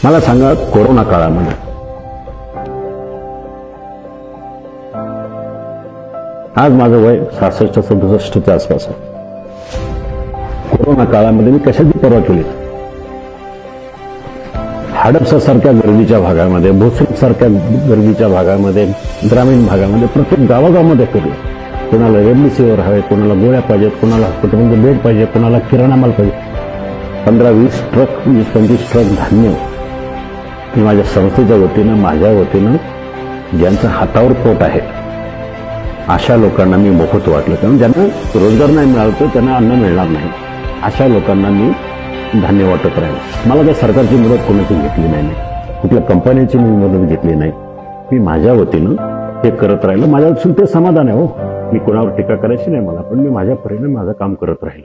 मला सांगा, कोरोना काळामध्ये आज माझं वय 66-67च्या आसपास आहे. कोरोना काळामध्ये मी कशाची पर्वा केली? हडपसरसारख्या गर्दीच्या भागामध्ये, भोसरी सारख्या गर्दीच्या भागामध्ये, ग्रामीण भागामध्ये, प्रत्येक गावागावामध्ये फिरलो. कोणाला रेमडेसिवीर हवे, कोणाला गोळ्या पाहिजेत, कोणाला हॉस्पिटलमध्ये बेड पाहिजे, कोणाला किराणा माल पाहिजे. 15-20 ट्रक, 20-25 ट्रक धान्य मी माझ्या संस्थेच्या वतीनं, माझ्या वतीनं, ज्यांचं हातावर पोट आहे अशा लोकांना मी मोफत वाटलं. कारण ज्यांना रोजगार नाही मिळाला तर त्यांना अन्न मिळणार नाही, अशा लोकांना मी धान्य वाटत राहील. मला काही सरकारची मदत कोणाची घेतली नाही, कुठल्या कंपनीची मी मदत घेतली नाही. मी माझ्या वतीनं हे करत राहिलो. माझ्या ते समाधान आहे. हो, मी कोणावर टीका करायची नाही मला, पण मी माझ्या परीने माझं काम करत राहील.